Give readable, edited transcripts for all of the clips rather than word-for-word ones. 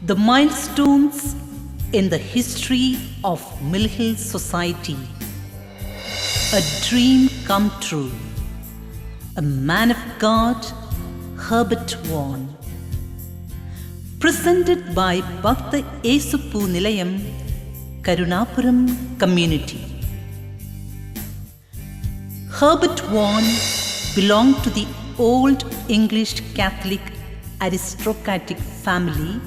The milestones in the history of Mill Hill Society. A dream come true. A man of God, Herbert Vaughan. Presented by Bhakta Esupu Nilayam, Karunapuram Community. Herbert Vaughan belonged to the Old English Catholic aristocratic family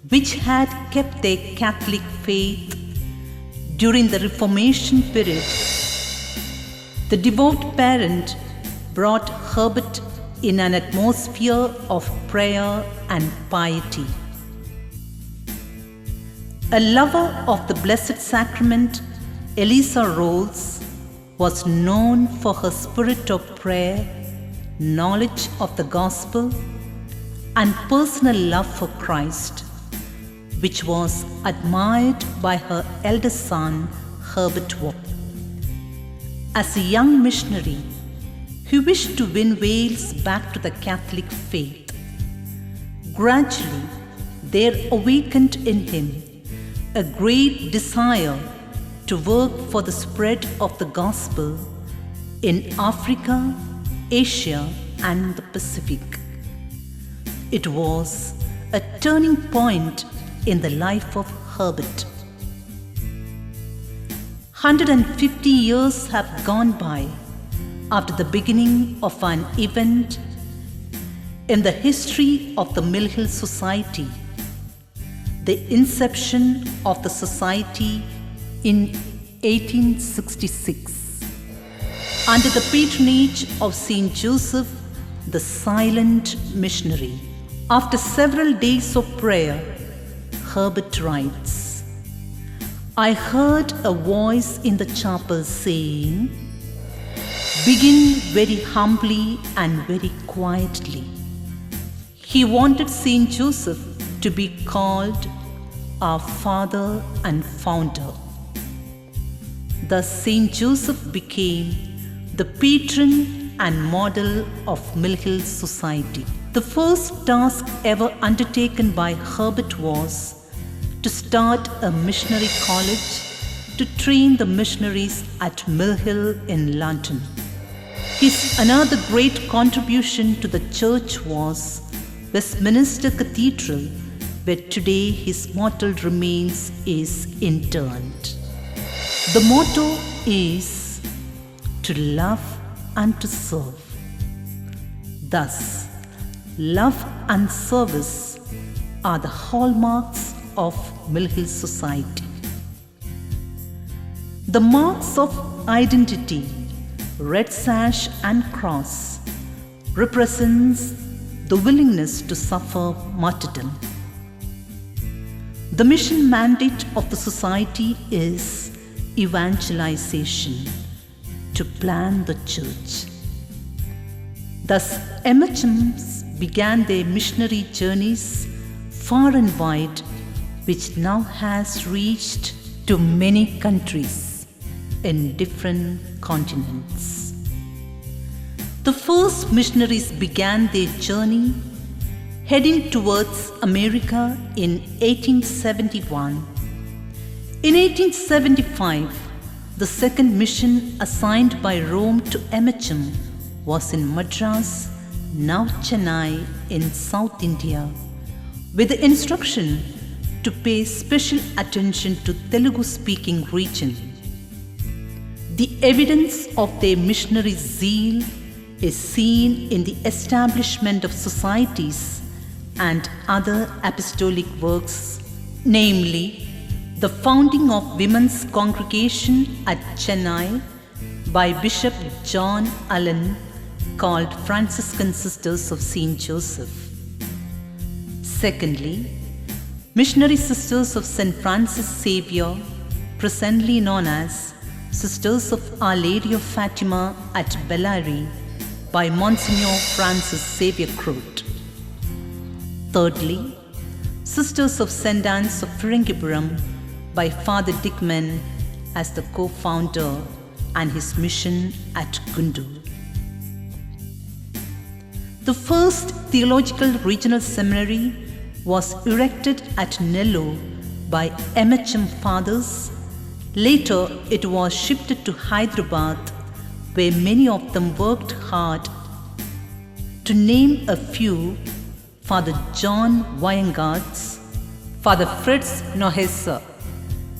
which had kept their Catholic faith during the Reformation period. The devout parent brought Herbert in an atmosphere of prayer and piety. A lover of the Blessed Sacrament, Eliza Rolls was known for her spirit of prayer, knowledge of the gospel, and personal love for Christ, which was admired by her eldest son, Herbert Vaughan. As a young missionary who wished to win Wales back to the Catholic faith, gradually there awakened in him a great desire to work for the spread of the gospel in Africa, Asia, and the Pacific. It was a turning point in the life of Herbert. 150 years have gone by after the beginning of an event in the history of the Mill Hill Society, the inception of the society in 1866. Under the patronage of Saint Joseph, the silent missionary. After several days of prayer, Herbert writes, I heard a voice in the chapel saying, begin very humbly and very quietly. He wanted Saint Joseph to be called our father and founder. Thus Saint Joseph became the patron and model of Mill Hill Society. The first task ever undertaken by Herbert was to start a missionary college to train the missionaries at Mill Hill in London. His another great contribution to the church was Westminster Cathedral, where today his mortal remains is interred. The motto is to love and to serve. Thus, love and service are the hallmarks of Mill Hill Society. The marks of identity, red sash and cross, represents the willingness to suffer martyrdom. The mission mandate of the society is evangelization, to plan the church. Thus, MHMs began their missionary journeys far and wide, which now has reached to many countries in different continents. The first missionaries began their journey heading towards America in 1871. In 1875, the second mission assigned by Rome to MHM was in Madras, now Chennai in South India, with the instruction to pay special attention to Telugu-speaking region. The evidence of their missionary zeal is seen in the establishment of societies and other apostolic works, namely the founding of Women's Congregation at Chennai by Bishop John Allen, called Franciscan Sisters of Saint Joseph. Secondly, Missionary Sisters of St. Francis Xavier, presently known as Sisters of Our Lady of Fatima at Bellary by Monsignor Francis Xavier Croot. Thirdly, Sisters of St. Anne's of Firingipuram by Father Dickman as the co-founder and his mission at Gundur. The first theological regional seminary was erected at Nellore by MHM fathers. Later, it was shifted to Hyderabad, where many of them worked hard. To name a few, Father John Wyangards, Father Fritz Nohesser,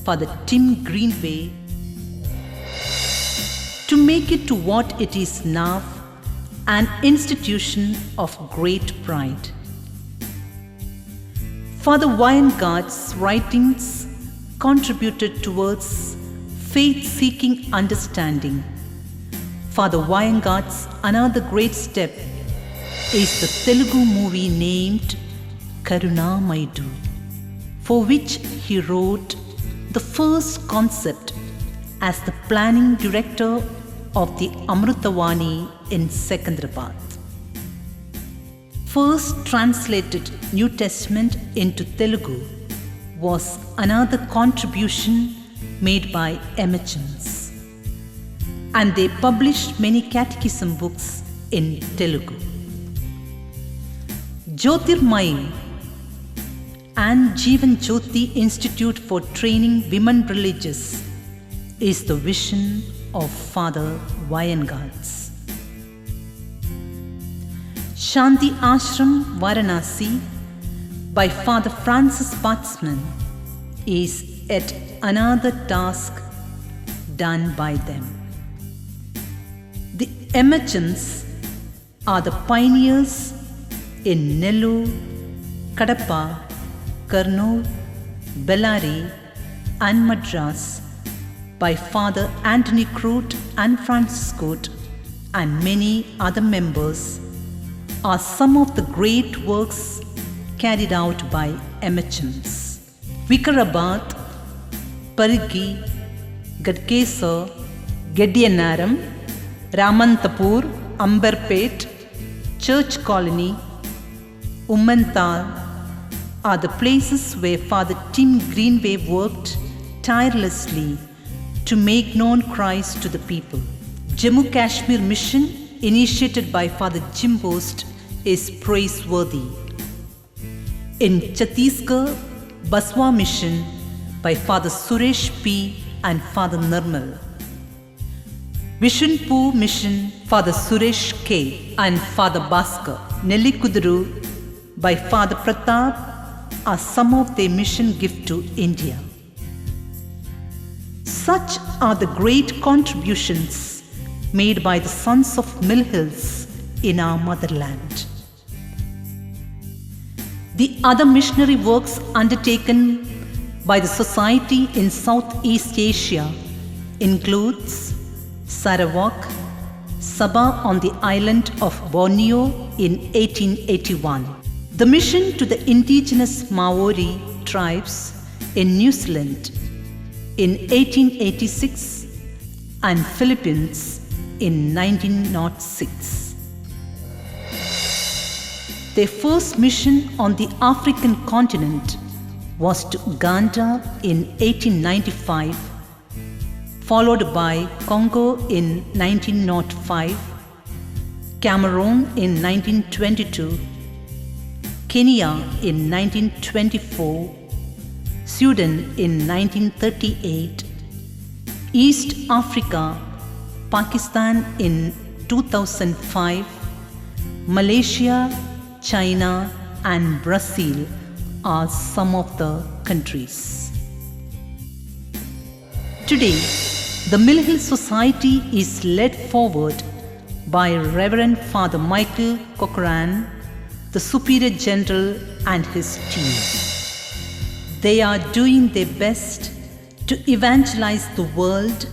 Father Tim Greenway, to make it to what it is now, an institution of great pride. Father Wyangards' writings contributed towards faith-seeking understanding. Father Wyangards' another great step is the Telugu movie named Karunamaidu, for which he wrote the first concept as the planning director of the Amrutavani in Secunderabad. First translated New Testament into Telugu was another contribution made by MHMs, and they published many catechism books in Telugu. Jyotirmayi and Jeevan Jyoti Institute for Training Women Religious is the vision of Father Wyangards. Shanti Ashram Varanasi by Father Francis Batsman is yet another task done by them. The MHMs are the pioneers in Nellore, Kadapa, Kurnool, Bellary and Madras by Father Anthony Croot and Francis Croot and many other members are some of the great works carried out by MHMs. Vikarabad, Parigi, Gadkesar, Gediyanaram, Ramantapur, Amberpet, Church Colony, Ummanthal are the places where Father Tim Greenway worked tirelessly to make known Christ to the people. Jammu Kashmir Mission, initiated by Father Jim Post, is praiseworthy. In Chhattisgarh, Baswa Mission by Father Suresh P. and Father Nirmal. Vishunpur Mission, Father Suresh K. and Father Bhaskar. Nellikuduru by Father Pratap are some of their mission gift to India. Such are the great contributions made by the sons of Mill Hills in our motherland. The other missionary works undertaken by the Society in Southeast Asia includes Sarawak, Sabah on the island of Borneo in 1881, the mission to the indigenous Maori tribes in New Zealand in 1886 and Philippines in 1906. Their first mission on the African continent was to Uganda in 1895, followed by Congo in 1905, Cameroon in 1922, Kenya in 1924, Sudan in 1938, East Africa, Pakistan in 2005, Malaysia, China and Brazil are some of the countries. Today, the Mill Hill Society is led forward by Reverend Father Michael Cochran, the Superior General and his team. They are doing their best to evangelize the world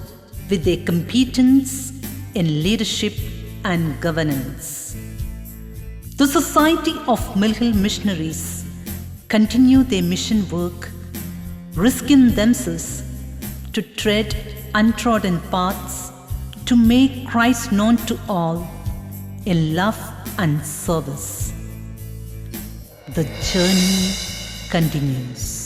with their competence in leadership and governance. The Society of Mill Hill Missionaries continue their mission work, risking themselves to tread untrodden paths to make Christ known to all in love and service. The journey continues.